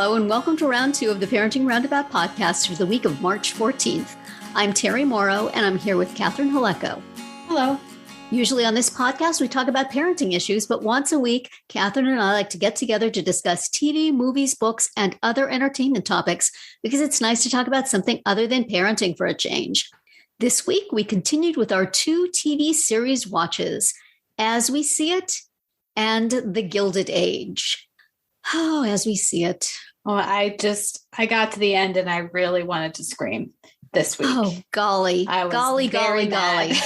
Hello, and welcome to round 2 of the Parenting Roundabout podcast for the week of March 14th. I'm Terry Morrow, and I'm here with Catherine Haleko. Hello. Usually on this podcast, we talk about parenting issues, but once a week, Catherine and I like to get together to discuss TV, movies, books, and other entertainment topics because it's nice to talk about something other than parenting for a change. This week, we continued with our 2 TV series watches, As We See It and The Gilded Age. Oh, As We See It. Well, I got to the end and I really wanted to scream this week. Oh, golly. I was golly. mad.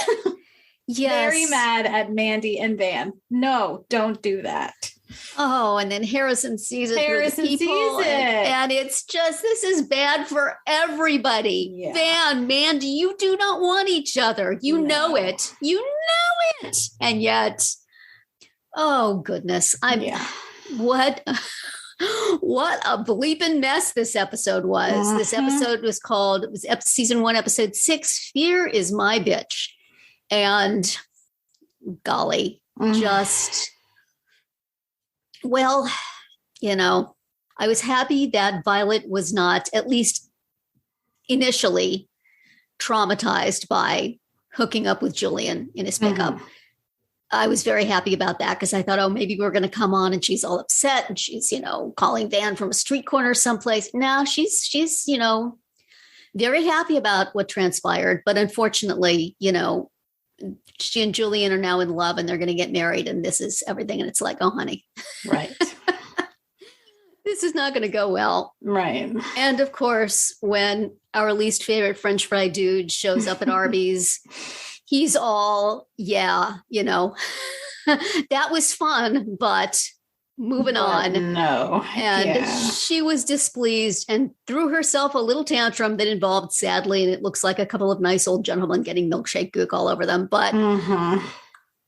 Yes. Very mad at Mandy and Van. No, don't do that. Oh, and then Harrison sees it through the people. And it's just, this is bad for everybody. Yeah. Van, Mandy, you do not want each other. You know it. You know it. And yet, oh, goodness. What a bleeping mess this episode was. Uh-huh. This episode was called, season 1, episode 6, Fear is My Bitch. And golly, just, well, I was happy that Violet was not, at least initially, traumatized by hooking up with Julian in his pickup. Mm-hmm. I was very happy about that because I thought, maybe we're going to come on and she's all upset and she's, calling Van from a street corner someplace. No, she's, very happy about what transpired. But unfortunately, she and Julian are now in love and they're going to get married and this is everything. And it's like, oh, honey. Right. This is not going to go well. Right. And of course, when our least favorite French fry dude shows up at Arby's, he's all, that was fun, but moving on. No. And she was displeased and threw herself a little tantrum that involved, sadly, and it looks like a couple of nice old gentlemen getting milkshake gook all over them. But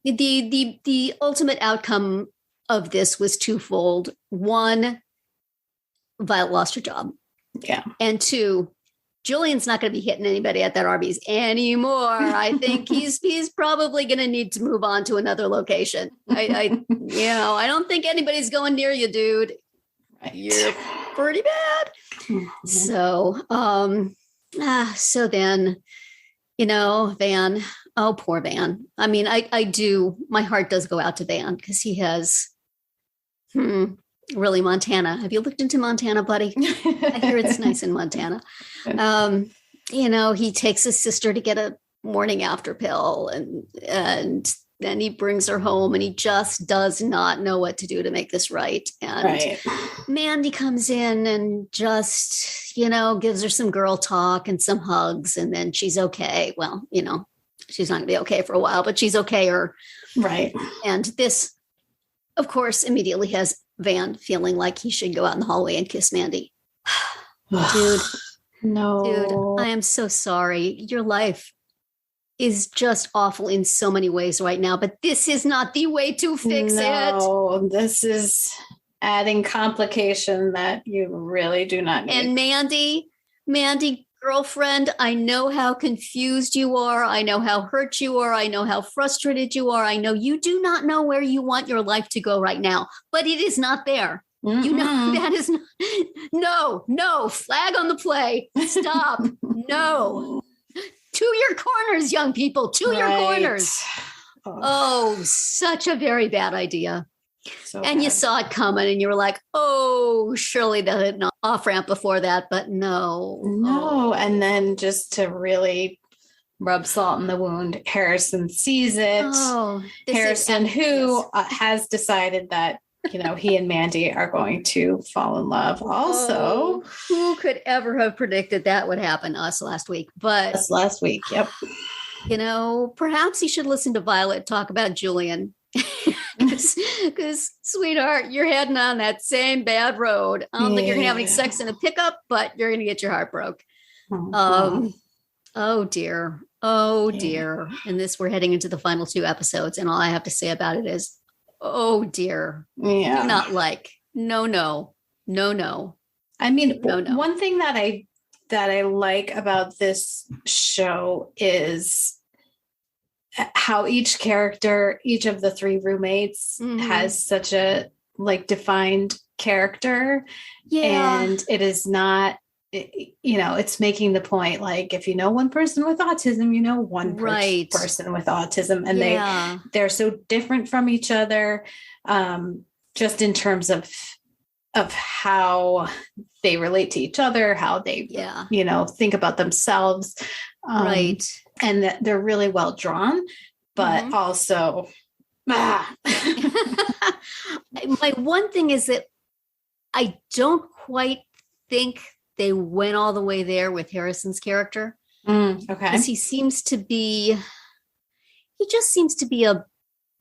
the ultimate outcome of this was twofold. 1, Violet lost her job. Yeah. And 2, Julian's not going to be hitting anybody at that Arby's anymore. I think he's probably going to need to move on to another location. I don't think anybody's going near you, dude. Right. You're pretty bad. Mm-hmm. So then, Van, oh, poor Van. I mean, my heart does go out to Van because he has, really Montana. Have you looked into Montana, buddy? I hear it's nice in Montana. He takes his sister to get a morning after pill and then he brings her home and he just does not know what to do to make this right. And Mandy comes in and just, gives her some girl talk and some hugs and then she's okay. Well, she's not gonna be okay for a while, but she's okay. Right. And this, of course, immediately has Van feeling like he should go out in the hallway and kiss Mandy. Dude, I am so sorry. Your life is just awful in so many ways right now, but this is not the way to fix it. No, this is adding complication that you really do not need. And Mandy, girlfriend, I know how confused you are. I know how hurt you are. I know how frustrated you are. I know you do not know where you want your life to go right now, but it is not there. Mm-hmm. That is not, no, flag on the play. Stop. No. To your corners, young people, to your corners. Oh, such a very bad idea. So and bad. You saw it coming and you were like, oh, surely they'll hit an off-ramp before that, but no. No, and then just to really rub salt in the wound, Harrison sees it. Harrison, who has decided that, he and Mandy are going to fall in love also. Who could ever have predicted that would happen to us last week? But us last week, yep. Perhaps you should listen to Violet talk about Julian. Because, sweetheart, you're heading on that same bad road. I don't think you're going to have any sex in a pickup, but you're going to get your heart broke. Oh, dear. And we're heading into the final 2 episodes. And all I have to say about it is, oh, dear. Yeah. Do not like. No. I mean, one thing that I like about this show is how each character, each of the 3 roommates has such a defined character. Yeah. And it is not, it's making the point, like, if you know one person with autism, you know one person with autism, and they're so different from each other, just in terms of how they relate to each other, how they, think about themselves. Right. And that they're really well drawn, but also, my one thing is that I don't quite think they went all the way there with Harrison's character. Okay. Because he just seems to be a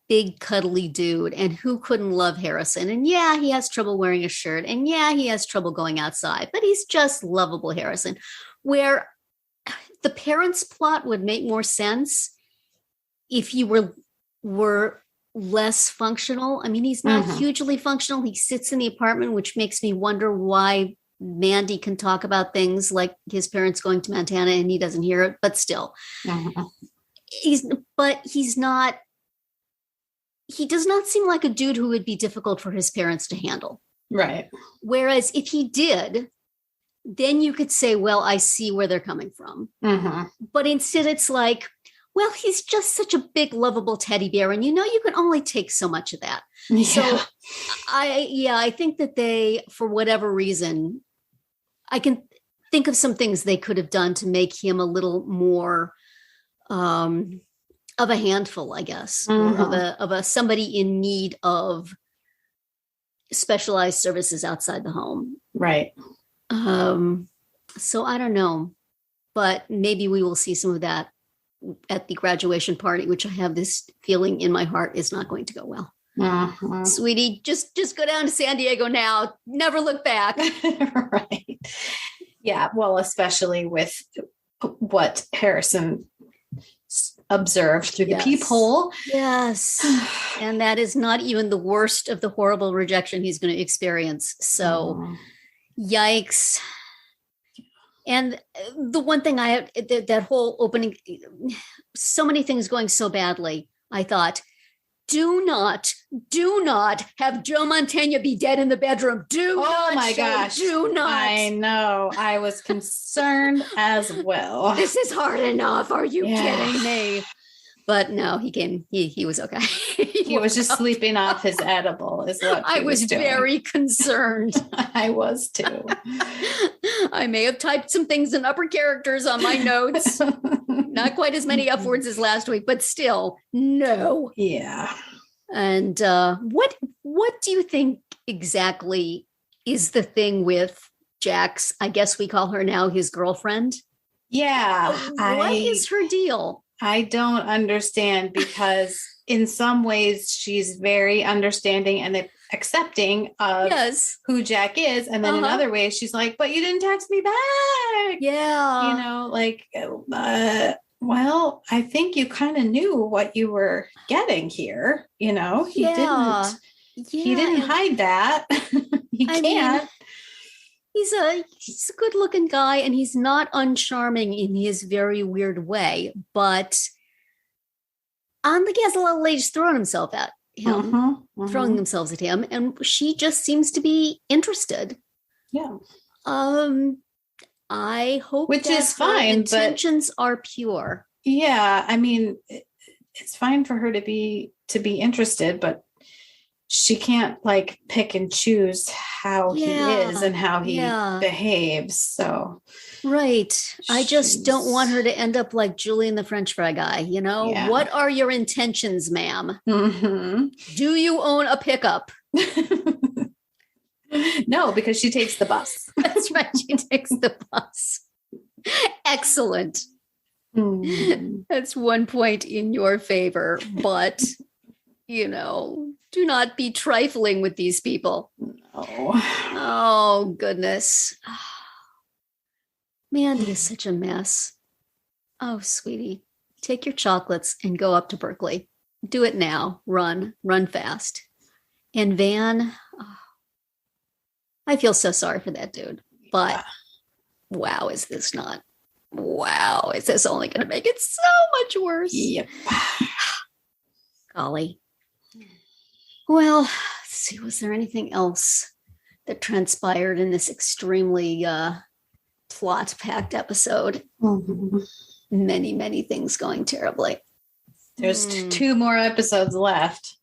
big cuddly dude, and who couldn't love Harrison? And yeah, he has trouble wearing a shirt, and yeah, he has trouble going outside, but he's just lovable Harrison. Where the parents' plot would make more sense if you were less functional. I mean, he's not hugely functional. He sits in the apartment, which makes me wonder why Mandy can talk about things like his parents going to Montana and he doesn't hear it, but still. He does not seem like a dude who would be difficult for his parents to handle. Right. Whereas if he did, then you could say, well, I see where they're coming from. But instead it's like, well, he's just such a big, lovable teddy bear. And you can only take so much of that. Yeah. So I think that they, for whatever reason, I can think of some things they could have done to make him a little more of a handful, I guess, or of a somebody in need of specialized services outside the home. Right. So I don't know, but maybe we will see some of that at the graduation party, which I have this feeling in my heart is not going to go well. Sweetie, just go down to San Diego now. Never look back. Right. Yeah. Well, especially with what Harrison observed through the peephole. Yes. And that is not even the worst of the horrible rejection he's going to experience. So yikes. And the one thing that whole opening, so many things going so badly, I thought, do not have Joe Mantegna be dead in the bedroom. Oh my gosh. Do not. I know. I was concerned as well. This is hard enough. Are you kidding me? But no, he was okay. He was just sleeping off his edible is what I was doing. Very concerned. I was too. I may have typed some things in upper characters on my notes. Not quite as many F words as last week, but still, no. Yeah. And what do you think exactly is the thing with Jack's, I guess we call her now his girlfriend? Yeah. What is her deal? I don't understand, because in some ways she's very understanding and accepting of who Jack is. And then in other ways she's like, but you didn't text me back. Yeah. Well, I think you kind of knew what you were getting here. He didn't hide that. He can't. He's a good looking guy, and he's not uncharming in his very weird way, but I think he has a lot of ladies throwing themselves at him, throwing themselves at him, and she just seems to be interested. Yeah. I hope which is fine. Intentions are pure. Yeah, I mean, it's fine for her to be interested, but she can't pick and choose how he is and how he behaves. So, right. I just don't want her to end up like Julian the French fry guy. What are your intentions, ma'am? Do you own a pickup? No, because she takes the bus. That's right. She takes the bus. Excellent. That's 1 point in your favor, but do not be trifling with these people. No. Oh, goodness. Mandy is such a mess. Oh, sweetie, take your chocolates and go up to Berkeley. Do it now. Run fast. And Van, I feel so sorry for that dude, but wow, is this only going to make it so much worse? Yep. Golly. Well, let's see, was there anything else that transpired in this extremely plot-packed episode. Mm-hmm. Many, many things going terribly. There's 2 more episodes left.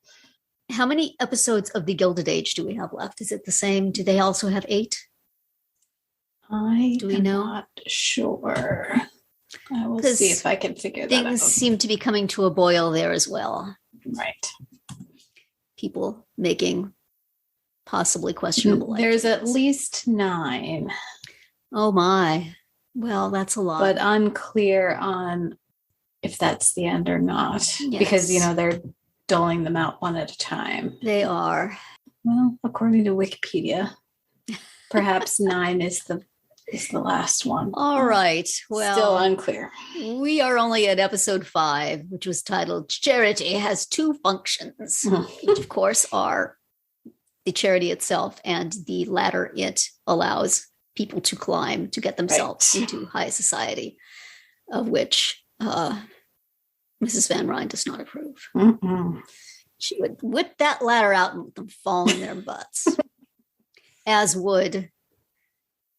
How many episodes of the Gilded Age do we have left? Is it the same? Do they also have 8? Do we know? Not sure. I will see if I can figure that out. Things seem to be coming to a boil there as well. Right. People making possibly questionable There's at least 9. Oh my. Well, that's a lot. But unclear on if that's the end or not. Yes. Because, they're doling them out one at a time. They are. Well, according to Wikipedia, perhaps 9 is the last one. All right. Well, still unclear. We are only at episode 5, which was titled Charity Has 2 Functions, which of course are the charity itself and the ladder it allows people to climb to get themselves into high society, of which Mrs. Van Ryn does not approve. Mm-mm. She would whip that ladder out and let them fall in their butts, as would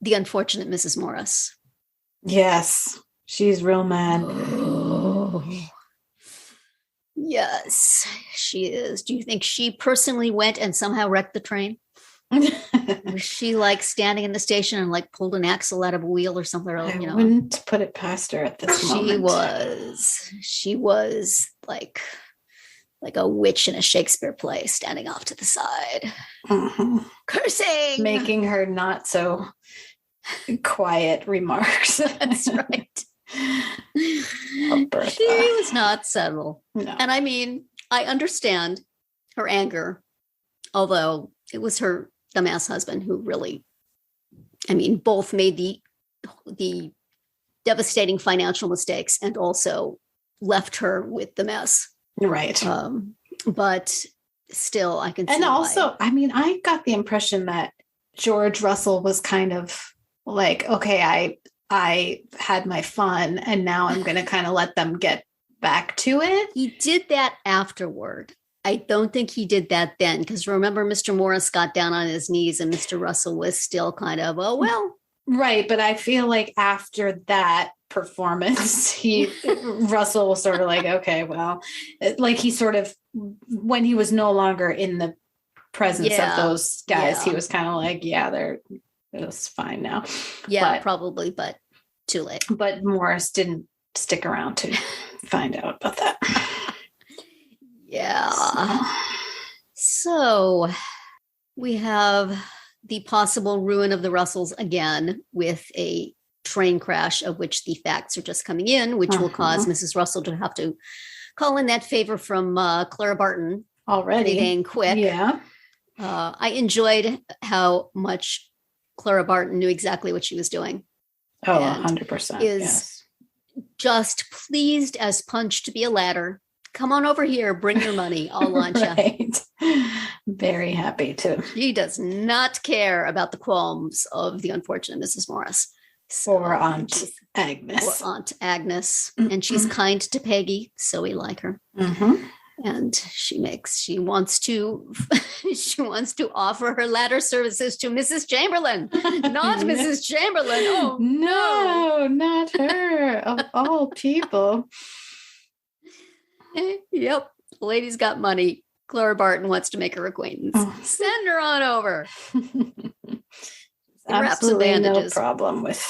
the unfortunate Mrs. Morris. Yes, she's real mad. Yes, she is. Do you think she personally went and somehow wrecked the train? Was she standing in the station and pulled an axle out of a wheel or something? I wouldn't put it past her at this moment. She was like a witch in a Shakespeare play, standing off to the side, cursing, making her not so quiet remarks. That's right. She was not subtle. No. And I mean, I understand her anger, although it was her dumbass husband who really, both made the devastating financial mistakes and also left her with the mess. Right. But still, I can see. And also, I got the impression that George Russell was kind of okay, I had my fun and now I'm going to kind of let them get back to it. He did that afterward. I don't think he did that then, because remember, Mr. Morris got down on his knees and Mr. Russell was still kind of, oh, well. Right. But I feel like after that performance, Russell was sort of okay, well, he sort of, when he was no longer in the presence of those guys, he was kind of it was fine now. Yeah, probably, but too late. But Morris didn't stick around to find out about that. Yeah. So we have the possible ruin of the Russells again with a train crash of which the facts are just coming in, which will cause Mrs. Russell to have to call in that favor from Clara Barton already. Dang quick. Yeah. I enjoyed how much Clara Barton knew exactly what she was doing. Oh, 100%. Is just pleased as punch to be a ladder. Come on over here, bring your money. I'll launch right. Very happy too. She does not care about the qualms of the unfortunate Mrs. Morris. Or Aunt Agnes. Mm-hmm. And she's kind to Peggy, so we like her. Mm-hmm. And she wants to offer her ladder services to Mrs. Chamberlain, not Mrs. Chamberlain. Oh no, not her of all people. Yep, the lady's got money. Clara Barton wants to make her acquaintance. Send her on over. Absolutely no problem with.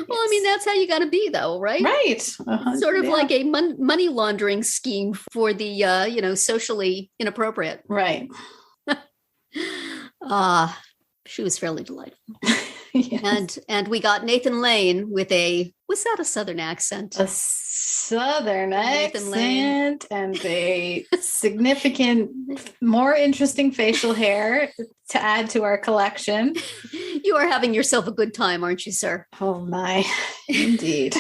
Well, that's how you got to be, though, right? Right. Sort of like a money laundering scheme for the, socially inappropriate. Right. She was fairly delightful. Yes. And we got Nathan Lane with was that a Southern accent? A Southern accent and a significant, more interesting facial hair to add to our collection. You are having yourself a good time, aren't you, sir? Oh my, indeed.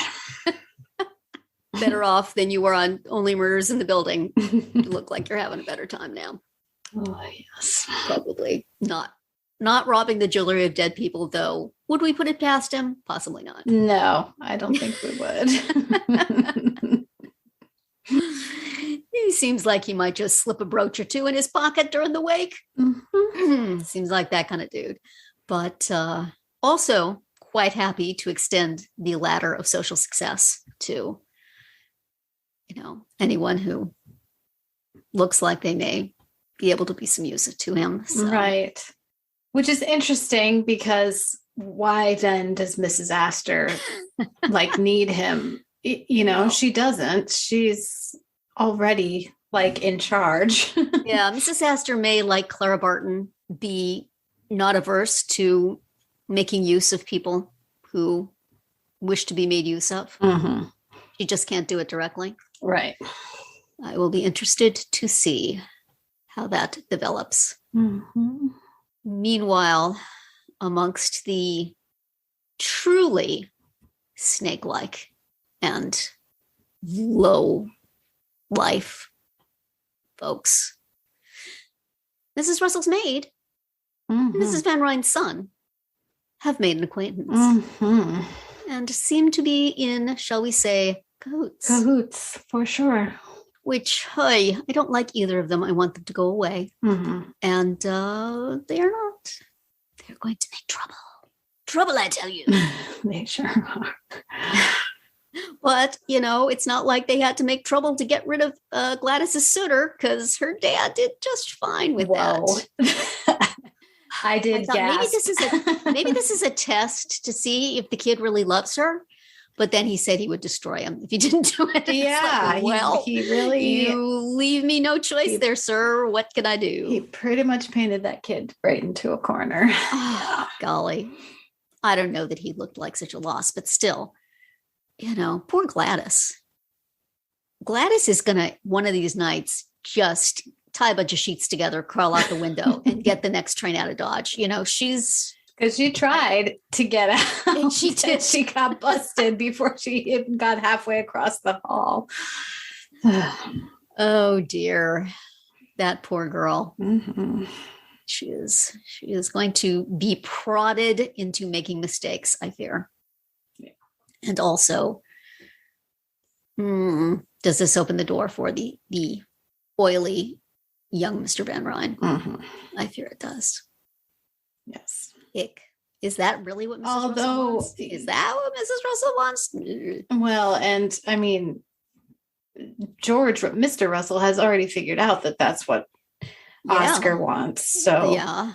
Better off than you were on Only Murders in the Building. You look like you're having a better time now. Oh, yes. Probably not robbing the jewelry of dead people, though. Would we put it past him? Possibly not. No, I don't think we would. He seems like he might just slip a brooch or two in his pocket during the wake. Mm-hmm. Seems like that kind of dude. But also quite happy to extend the ladder of social success to, anyone who looks like they may be able to be some use to him. So. Right. Which is interesting because why then does Mrs. Astor need him? No. She doesn't. She's already in charge. Yeah. Mrs. Astor may, like Clara Barton, be not averse to making use of people who wish to be made use of. Mm-hmm. She just can't do it directly. Right. I will be interested to see how that develops. Mm-hmm. Meanwhile, amongst the truly snake-like and low life folks, Mrs. Russell's maid, Mrs. Van Ryn's son, have made an acquaintance and seem to be in, shall we say, cahoots. Cahoots, for sure. Which, I don't like either of them. I want them to go away. Mm-hmm. And they are not. They're going to make trouble. Trouble, I tell you. They sure are. But, it's not like they had to make trouble to get rid of Gladys's suitor, because her dad did just fine with that. I did gasp. Maybe this is a test to see if the kid really loves her. But then he said he would destroy him if he didn't do it. Yeah. He really, you leave me no choice there, sir. What can I do? He pretty much painted that kid right into a corner. Oh, golly. I don't know that he looked like such a loss, but still, poor Gladys. Gladys is going to, one of these nights, just tie a bunch of sheets together, crawl out the window, and get the next train out of Dodge. She's... Because she tried to get out. And she did. She got busted before she even got halfway across the hall. Oh, dear. That poor girl. Mm-hmm. She is going to be prodded into making mistakes, I fear. Yeah. And also, does this open the door for the oily young Mr. Van Ryn? Mm-hmm. I fear it does. Yes. Ick. Is that really what Mrs. Russell wants? Is that what Mrs. Russell wants? Well, and I mean, Mr. Russell has already figured out that that's what Oscar wants. So yeah,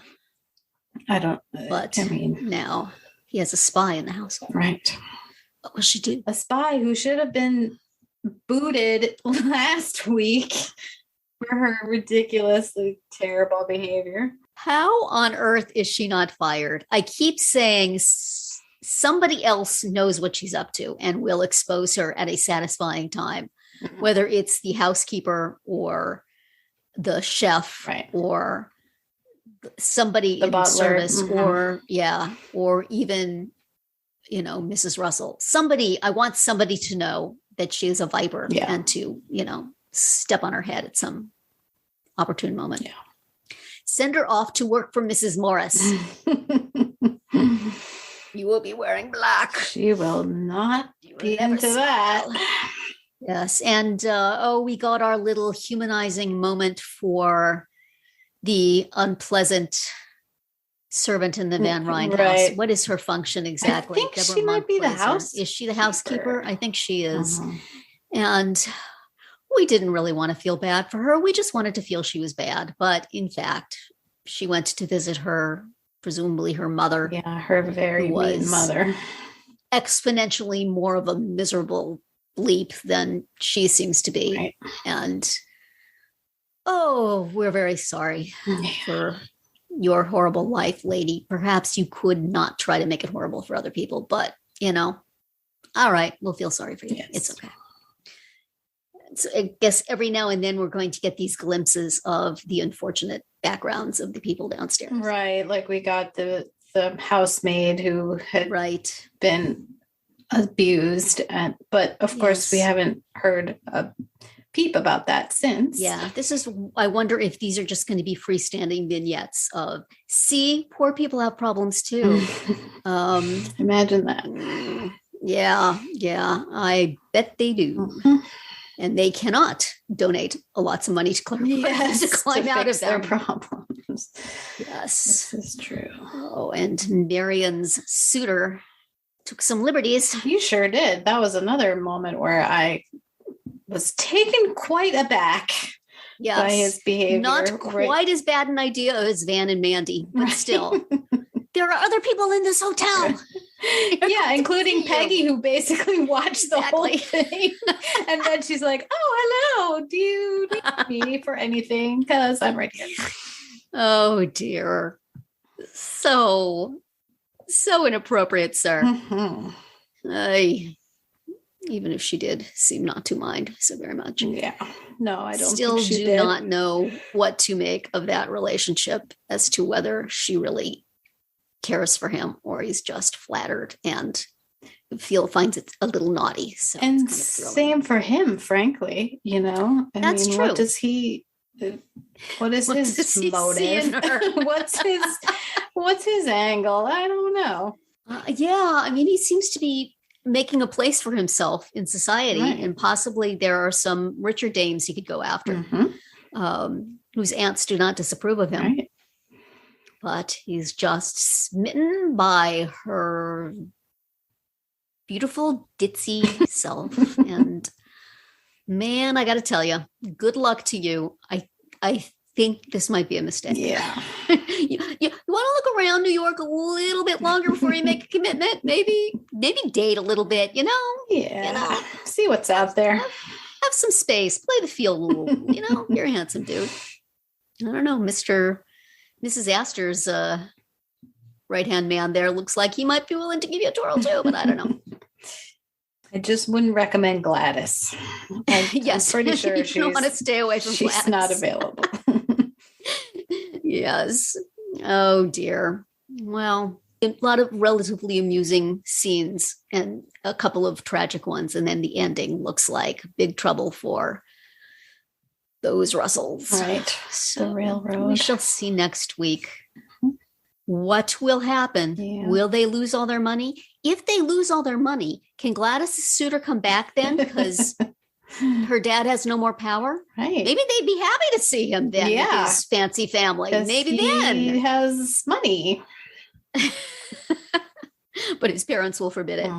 I don't. But now he has a spy in the house. Right. What will she do? A spy who should have been booted last week for her ridiculously terrible behavior. How on earth is she not fired? I keep saying somebody else knows what she's up to and will expose her at a satisfying time, whether it's the housekeeper or the chef, right, or somebody in service, or even, Mrs. Russell. I want somebody to know that she is a viper and to, step on her head at some opportune moment. Yeah. Send her off to work for Mrs. Morris. You will be wearing black. She will not be into that. Yes. And, we got our little humanizing moment for the unpleasant servant in the Van Ryn house. What is her function exactly? I think she might be the house. Is she the housekeeper? I think she is. And we didn't really want to feel bad for her. We just wanted to feel she was bad. But in fact, she went to visit her, presumably her mother. Yeah, her very mean mother. Exponentially more of a miserable bleep than she seems to be. Right. And, we're very sorry for your horrible life, lady. Perhaps you could not try to make it horrible for other people, but, all right, we'll feel sorry for you. Yes. It's okay. So I guess every now and then we're going to get these glimpses of the unfortunate backgrounds of the people downstairs. Right. Like we got the housemaid who had been abused. But of course we haven't heard a peep about that since. Yeah. I wonder if these are just going to be freestanding vignettes of, see, poor people have problems too. Imagine that. Yeah. I bet they do. And they cannot donate lots of money to climb out of their problems. Yes. This is true. Oh, and Marion's suitor took some liberties. He sure did. That was another moment where I was taken quite aback by his behavior. Not quite as bad an idea as Van and Mandy, but still. There are other people in this hotel. Yeah, including Peggy, who basically watched the whole thing. And then she's like, oh, hello. Do you need me for anything? Because I'm right here. Oh, dear. So inappropriate, sir. Even if she did seem not to mind so very much. Yeah. No, I don't Still think she do did. not know what to make of that relationship as to whether she really cares for him or he's just flattered and finds it a little naughty. So and same for him, frankly, That's true. What is his motive? what's his angle? I don't know. He seems to be making a place for himself in society, right. And possibly there are some richer dames he could go after, whose aunts do not disapprove of him. Right. But he's just smitten by her beautiful ditzy self. And man, I got to tell you, good luck to you. I think this might be a mistake. Yeah. You want to look around New York a little bit longer before you make a commitment? Maybe date a little bit, Yeah. See what's out there. Have some space. Play the field a little, You're a handsome dude. I don't know, Mrs. Astor's right-hand man there looks like he might be willing to give you a twirl too, but I don't know. I just wouldn't recommend Gladys. Yes, I'm pretty sure you don't want to stay away from Gladys. She's not available. Yes. Oh dear. Well, a lot of relatively amusing scenes and a couple of tragic ones, and then the ending looks like big trouble for those Russells. Right. So the railroad. We shall see next week what will happen. Yeah. Will they lose all their money? If they lose all their money, can Gladys' suitor come back then? Because her dad has no more power. Right. Maybe they'd be happy to see him then with his fancy family. Maybe then. He has money. But his parents will forbid it.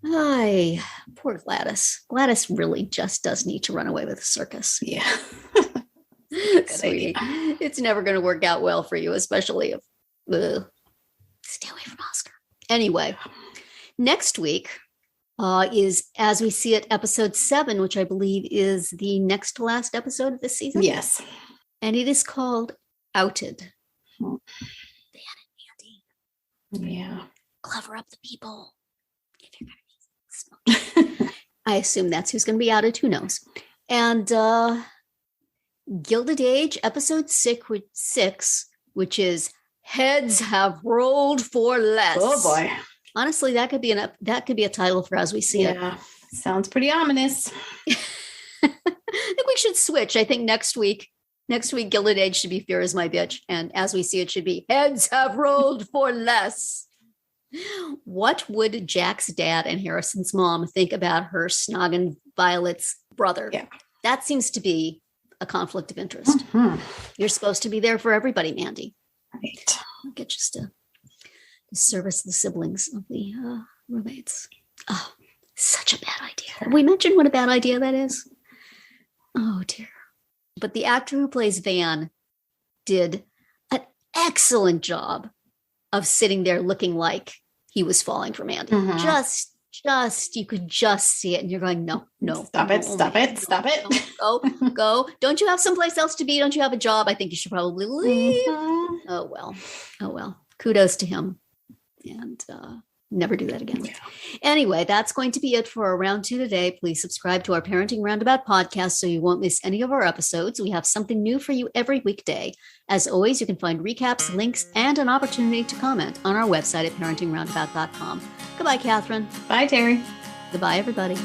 Ay, poor Gladys. Gladys really just does need to run away with the circus. Yeah. Sweetie, it's never going to work out well for you, especially if stay away from Oscar. Anyway, next week is As We See It, episode 7, which I believe is the next to last episode of this season. Yes. And it is called Outed. Van and Andy. Yeah. Clever up the people. If you're going to be smoking. I assume that's who's going to be outed. Who knows? And Gilded Age, episode 6, which is Heads Have Rolled for Less. Oh boy! Honestly, that could be a title for As We See It. Yeah, sounds pretty ominous. I think we should switch. I think next week, Gilded Age should be Fear Is My Bitch, and As We See It should be Heads Have Rolled for Less. What would Jack's dad and Harrison's mom think about her snogging Violet's brother? Yeah, that seems to be a conflict of interest. You're supposed to be there for everybody, Mandy. Right. Get just to service the siblings of the roommates. Oh, such a bad idea. Have we mentioned what a bad idea that is? Oh, dear. But the actor who plays Van did an excellent job of sitting there looking like he was falling for Mandy. Just, you could just see it. And you're going, no. Stop it. Go. Don't you have someplace else to be? Don't you have a job? I think you should probably leave. Oh, well. Kudos to him. And never do that again. Yeah. Anyway, that's going to be it for our round 2 today. Please subscribe to our Parenting Roundabout podcast so you won't miss any of our episodes. We have something new for you every weekday. As always, you can find recaps, links, and an opportunity to comment on our website at parentingroundabout.com. Goodbye, Catherine. Bye, Terry. Goodbye, everybody.